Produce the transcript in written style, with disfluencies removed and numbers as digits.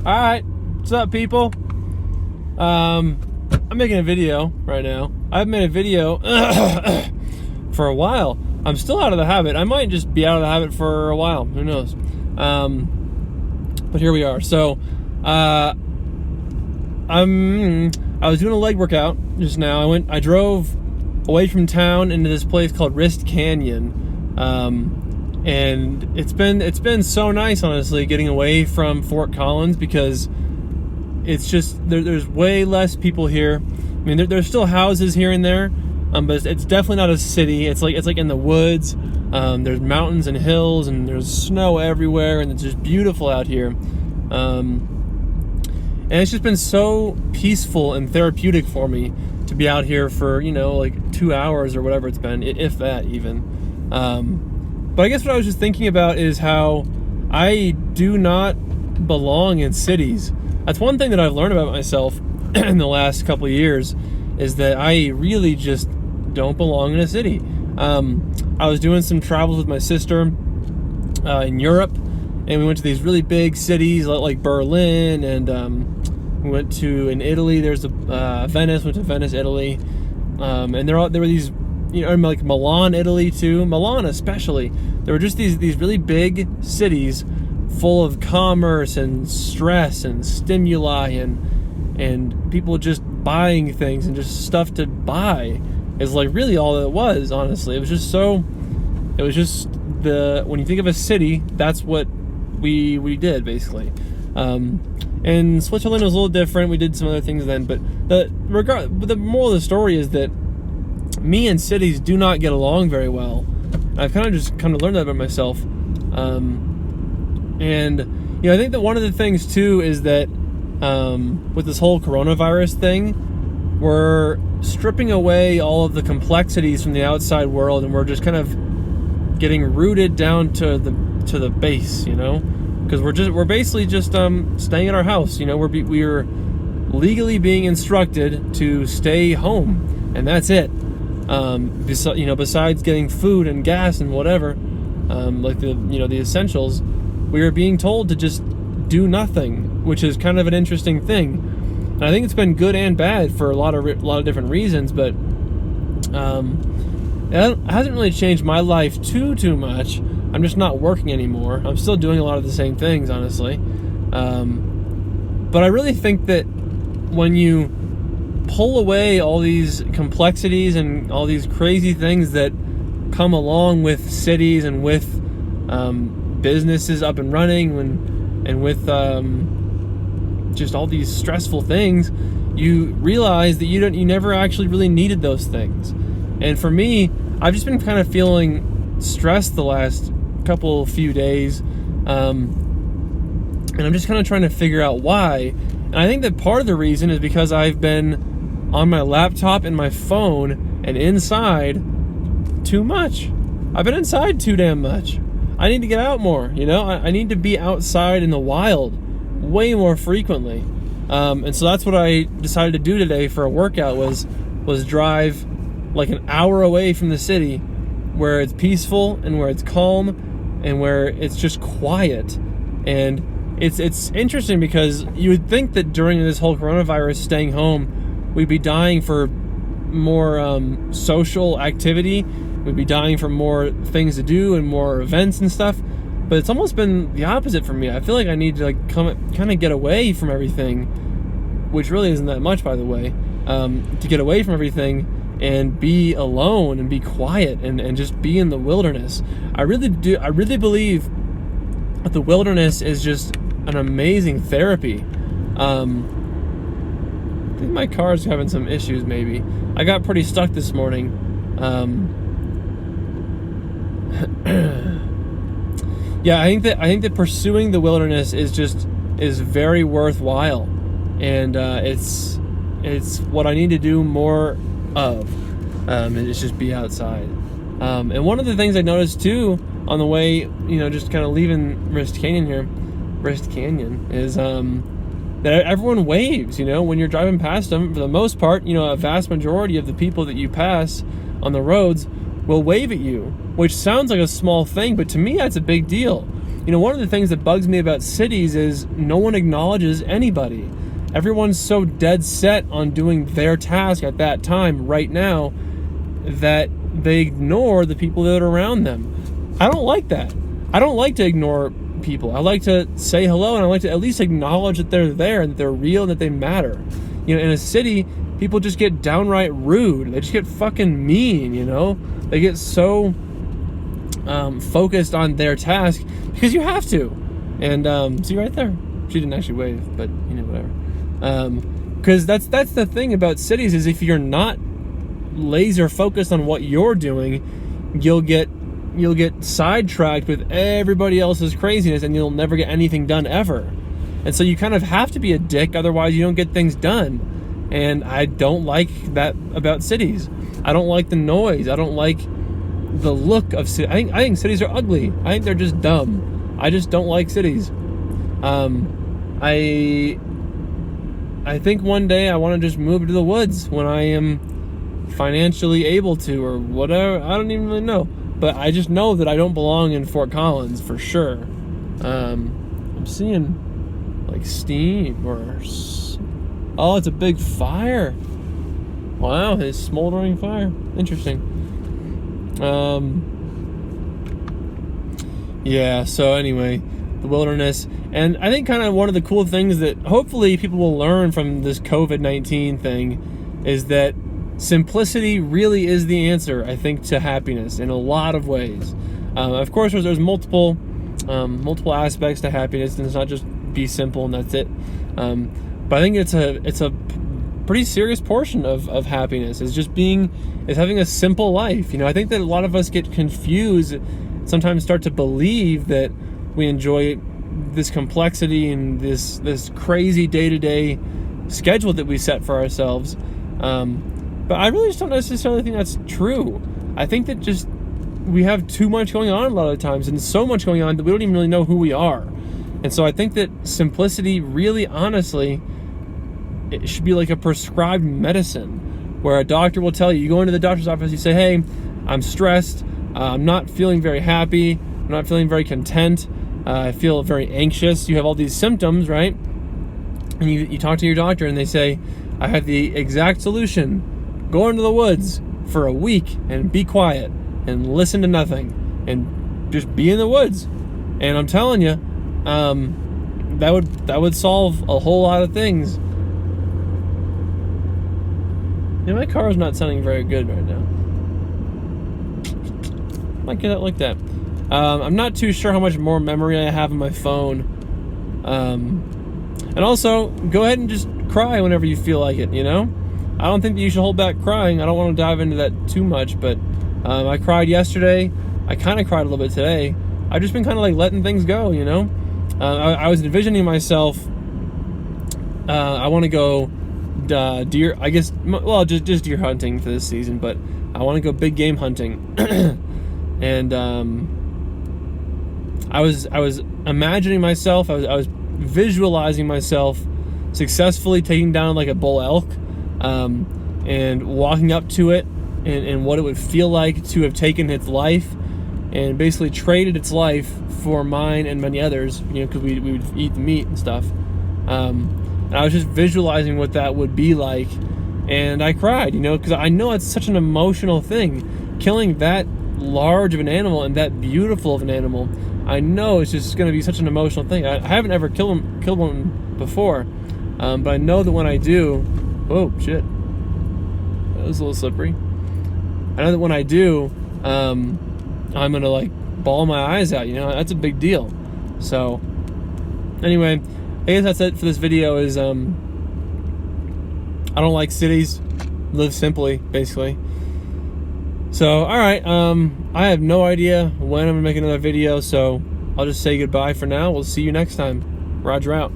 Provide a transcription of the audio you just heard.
Alright, what's up, people? I'm making a video right now. I've made a video for a while. I'm still out of the habit. I might just be out of the habit for a while. Who knows? But here we are. So, I was doing a leg workout just now. I drove away from town into this place called Wrist Canyon. And it's been so nice, honestly, getting away from Fort Collins, because it's just there's way less people here. I mean, there's still houses here and there, but it's definitely not a city. It's like in the woods. There's mountains and hills, and there's snow everywhere, and it's just beautiful out here. And it's just been so peaceful and therapeutic for me to be out here for, like 2 hours or whatever it's been, if that even. But I guess what I was just thinking about is how I do not belong in cities. That's one thing that I've learned about myself in the last couple of years, is that I really just don't belong in a city. I was doing some travels with my sister in Europe, and we went to these really big cities like Berlin, and we went to, in Italy, there's Venice, went to Venice, Italy, and there were these, like Milan, Italy too, Milan especially. There were just these really big cities full of commerce and stress and stimuli and people just buying things and just stuff to buy is like really all it was, honestly. It was just when you think of a city, that's what we did, basically. And Switzerland was a little different. We did some other things then, but the moral of the story is that me and cities do not get along very well. I've kind of learned that about myself. And I think that one of the things too is that with this whole coronavirus thing, we're stripping away all of the complexities from the outside world, and we're just kind of getting rooted down to the base, because we're basically just staying at our house. We're legally being instructed to stay home, and that's it. Besides getting food and gas and whatever, like the essentials, we are being told to just do nothing, which is kind of an interesting thing. And I think it's been good and bad for a lot of different reasons, but it hasn't really changed my life too much. I'm just not working anymore. I'm still doing a lot of the same things, honestly. But I really think that when you pull away all these complexities and all these crazy things that come along with cities and with businesses up and running, and with just all these stressful things, you realize that you never actually really needed those things. And for me, I've just been kind of feeling stressed the last few days, and I'm just kind of trying to figure out why. And I think that part of the reason is because I've been on my laptop and my phone and inside too much. I've been inside too damn much. I need to get out more, I need to be outside in the wild way more frequently. And so that's what I decided to do today for a workout, was drive like an hour away from the city, where it's peaceful and where it's calm and where it's just quiet. And it's interesting, because you would think that during this whole coronavirus, staying home, we'd be dying for more social activity. We'd be dying for more things to do and more events and stuff. But it's almost been the opposite for me. I feel like I need to kind of get away from everything, which really isn't that much, by the way. To get away from everything and be alone and be quiet and just be in the wilderness. I really believe that the wilderness is just an amazing therapy. I think my car's having some issues, maybe. I got pretty stuck this morning. Yeah, I think that pursuing the wilderness is very worthwhile, and it's what I need to do more of, and it's just be outside. And one of the things I noticed too on the way, just kind of leaving Wrist Canyon, is that everyone waves. When you're driving past them, for the most part, a vast majority of the people that you pass on the roads will wave at you, which sounds like a small thing, but to me that's a big deal. one of the things that bugs me about cities is no one acknowledges anybody. Everyone's so dead set on doing their task at that time, right now, that they ignore the people that are around them. I don't like that. I don't like to ignore people. I like to say hello, and I like to at least acknowledge that they're there and that they're real and that they matter. In a city, people just get downright rude. They just get fucking mean, They get so focused on their task because you have to. And see right there, she didn't actually wave, but whatever. Because that's the thing about cities, is if you're not laser focused on what you're doing, you'll get sidetracked with everybody else's craziness, and you'll never get anything done ever. And so you kind of have to be a dick, otherwise you don't get things done. And I don't like that about cities. I don't like the noise. I don't like the look of cities. I think cities are ugly. I think they're just dumb. I just don't like cities. I think one day I want to just move to the woods when I am financially able to, or whatever. I don't even really know. But I just know that I don't belong in Fort Collins for sure. I'm seeing like steam or... Oh, it's a big fire. Wow, it's smoldering fire. Interesting. Yeah, so anyway, the wilderness. And I think kind of one of the cool things that hopefully people will learn from this COVID-19 thing is that simplicity really is the answer, I think, to happiness in a lot of ways. Of course, there's multiple aspects to happiness, and it's not just be simple and that's it. But I think it's a pretty serious portion of happiness is having a simple life. I think that a lot of us get confused, sometimes start to believe that we enjoy this complexity and this crazy day-to-day schedule that we set for ourselves. But I really just don't necessarily think that's true. I think that just we have too much going on a lot of the times, and so much going on that we don't even really know who we are. And so I think that simplicity really, honestly, it should be like a prescribed medicine where a doctor will tell you, you go into the doctor's office, you say, hey, I'm stressed, I'm not feeling very happy, I'm not feeling very content, I feel very anxious. You have all these symptoms, right? And you talk to your doctor and they say, I have the exact solution. Go into the woods for a week and be quiet and listen to nothing and just be in the woods. And I'm telling you, that would solve a whole lot of things. My car is not sounding very good right now. Might get it like that. I'm not too sure how much more memory I have on my phone. And also, go ahead and just cry whenever you feel like it, I don't think that you should hold back crying. I don't want to dive into that too much, but I cried yesterday. I kind of cried a little bit today. I've just been kind of like letting things go, I was envisioning myself, I want to go deer, I guess, well, just deer hunting for this season, but I want to go big game hunting. And I was imagining myself, I was visualizing myself successfully taking down like a bull elk, and walking up to it, and what it would feel like to have taken its life and basically traded its life for mine and many others, because we would eat the meat and stuff. And I was just visualizing what that would be like, and I cried, because I know it's such an emotional thing. Killing that large of an animal and that beautiful of an animal, I know it's just going to be such an emotional thing. I haven't ever killed one before, but I know that when I do, oh shit, that was a little slippery. I know that when I do, I'm gonna like bawl my eyes out. That's a big deal. So anyway, I guess that's it for this video. Is I don't like cities, live simply, basically. So alright, I have no idea when I'm gonna make another video, so I'll just say goodbye for now. We'll see you next time. Roger out.